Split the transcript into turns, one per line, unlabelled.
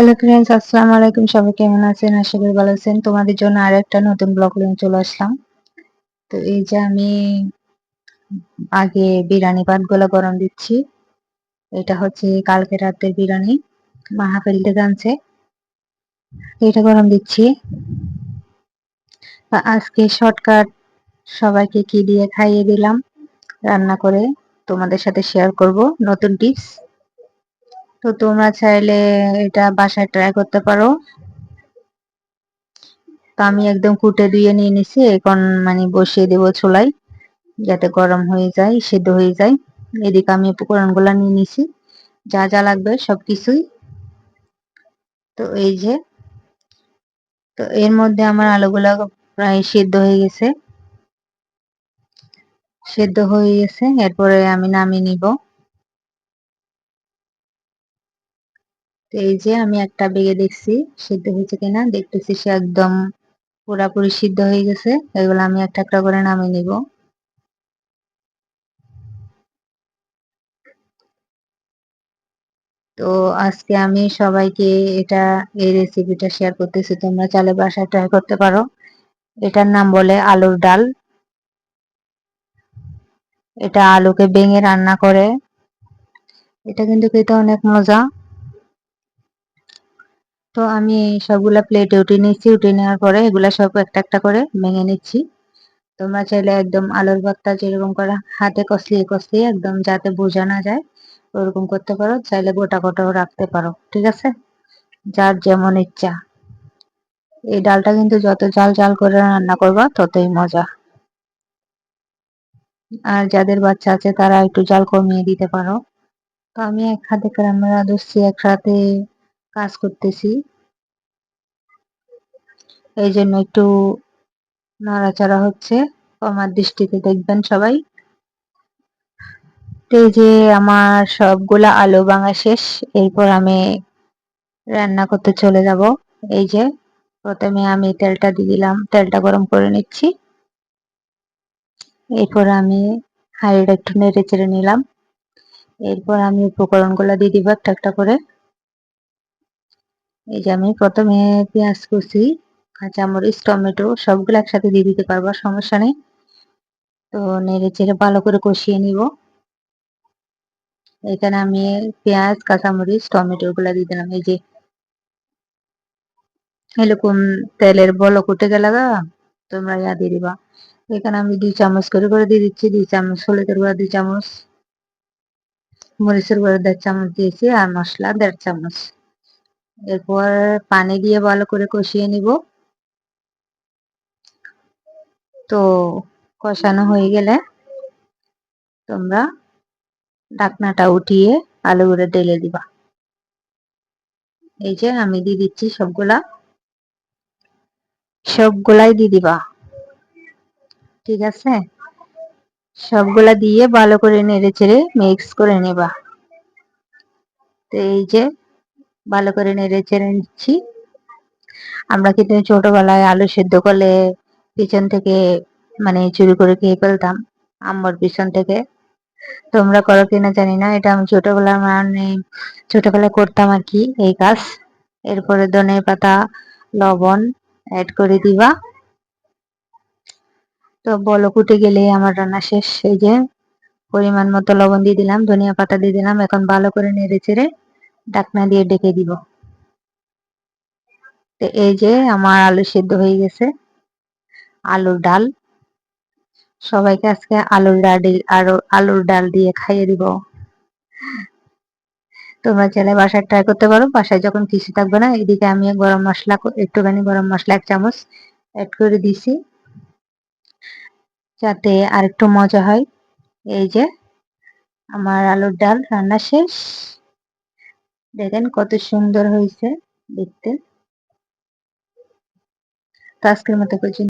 Hello friends, আসসালামু আলাইকুম। সবাই কেমন আছেন? আশা করি ভালো আছেন। তোমাদের জন্য আরেকটা নতুন ব্লগ নিয়ে চলে আসলাম। তো এই যে আমি আগে বিরিয়ানি ভাতগুলো গরম দিচ্ছি। এটা হচ্ছে কালকে রাতের বিরিয়ানি, মাহফিল থেকে আনছে। এটা গরম দিচ্ছি। আজকে শর্টকাট সবাইকে কি দিয়ে খাইয়ে দিলাম রান্না করে তোমাদের সাথে শেয়ার করব নতুন টিপস। তো তোমরা চাইলে এটা বাসায় ট্রাই করতে পারো। তো আমি একদম কুটে ধুয়ে নিয়ে নিছি, এখন মানে বসিয়ে দেবো চুলায় যাতে গরম হয়ে যায়, সিদ্ধ হয়ে যায়। এদিকে আমি উপকরণগুলো নিয়ে নিছি, যা যা লাগবে সবকিছুই। তো এই যে, তো এর মধ্যে আমার আলুগুলা প্রায় সিদ্ধ হয়ে গেছে। এরপরে আমি নামিয়ে নিব। তো এই যে আমি একটা বেগে দেখছি সিদ্ধ হয়েছে কিনা, দেখতেছি সে একদম পুরাপুরি সিদ্ধ হয়ে গেছে। এগুলো আমি একটা একটা করে নামিয়ে নিব। তো আজকে আমি সবাইকে এটা এই রেসিপিটা শেয়ার করতেছি, তোমরা চাইলে বাসায় ট্রাই করতে পারো। এটার নাম বলে আলুর ডাল। এটা আলুকে ভেঙে রান্না করে, এটা কিন্তু খেতে অনেক মজা। তো আমি সবগুলা প্লেটে উঠিয়ে নিচ্ছি, উঠিয়ে নেওয়ার পরে এগুলা সব একটা একটা করে ভেঙে নিচ্ছি। তোমরা চাইলে একদম আলুর ভর্তা যেরকম করে হাতে কষলিয়ে কষলিয়ে একদম যাতে বোঝা না যায় ওরকম করতে পারো, চাইলে গোটা গোটাও রাখতে পারো, ঠিক আছে, যার যেমন ইচ্ছা। এই ডালটা কিন্তু যত ঝাল ঝাল করে রান্না করবা ততই মজা। আর যাদের বাচ্চা আছে তারা একটু জাল কমিয়ে দিতে পারো। তো আমি এক হাতে ক্যামেরা ধরছি, একসাথে কাজ করতেছি, এই জন্য একটু নাড়াচাড়া হচ্ছে, আমার দৃষ্টিতে দেখবেন সবাই। তো এই যে আমার সবগুলা আলু ভাঙা শেষ, এরপর আমি রান্না করতে চলে যাব। এই যে প্রথমে আমি তেলটা দিয়ে দিলাম, তেলটা গরম করে নিচ্ছি। এরপর আমি হাঁড়িটা একটু নেড়ে চেড়ে নিলাম। এরপর আমি উপকরণগুলো দিয়ে দিব একটা একটা করে। এই যে আমি প্রথমে পেঁয়াজ কুচি, কাঁচামরিচ, টমেটো সবগুলো একসাথে দিয়ে দিতে পারবো, সমস্যা নেই। তো নেড়ে চেড়ে ভালো করে কষিয়ে নিব। এখানে আমি পেঁয়াজ, কাঁচামরিচ, টমেটো গুলা দিয়ে দিলাম। এই যে এরকম তেলের বলক উঠে গেলে তোমরা দিয়ে দিবা। এখানে আমি 2 চামচ করে দিয়ে দিচ্ছি। 2 চামচ হলুদের গুঁড়া, 2 চামচ মরিচের গুঁড়া, 1.5 চামচ দিয়েছি, আর মশলা 1.5 চামচ। এরপর পানি দিয়ে ভালো করে কষিয়ে নিব। তো কষানো হয়ে গেলে তোমরা ঢাকনাটা উঠিয়ে আলুগুলো ঢেলে দিবা। এই যে আমি দিয়ে দিচ্ছি সবগুলাই দিয়ে দিবা, ঠিক আছে। সবগুলা দিয়ে ভালো করে নেড়ে চেড়ে মিক্স করে নেবা। তো এই যে ভালো করে নেড়ে চেড়ে নিচ্ছি। আমরা কিন্তু ছোটবেলায় আলু সেদ্ধ করলে পিছন থেকে মানে চুরি করে খেয়ে ফেলতাম, আম্মুর পিছন থেকে। তোমরা করো কিনা জানি না, এটা আমি ছোটবেলায় করতাম আর কি এই কাজ। এরপরে ধনে পাতা, লবণ অ্যাড করে দিবা। তো বলক উঠে গেলে আমার রান্না শেষ। এই যে পরিমাণ মতো লবণ দিয়ে দিলাম, ধনিয়া পাতা দিয়ে দিলাম। এখন ভালো করে নেড়ে চেড়ে ঢাকনা দিয়ে ঢেকে দিব। তো এই যে আমার আলু সিদ্ধ হয়ে গেছে, আলুর ডাল। সবাইকে আজকে আলুর ডাল দিয়ে খাইয়ে দিব। তোমরা চাইলে বাসায় ট্রাই করতে পারো। বাসায় যখন কিছু থাকবে না, এদিকে আমি একটুখানি গরম মশলা 1 চামচ অ্যাড করে দিছি যাতে আর একটু মজা হয়। এই যে আমার আলুর ডাল রান্না শেষ। দেখেন কত সুন্দর হয়েছে দেখতে। তো আজকের মতো পর্যন্ত।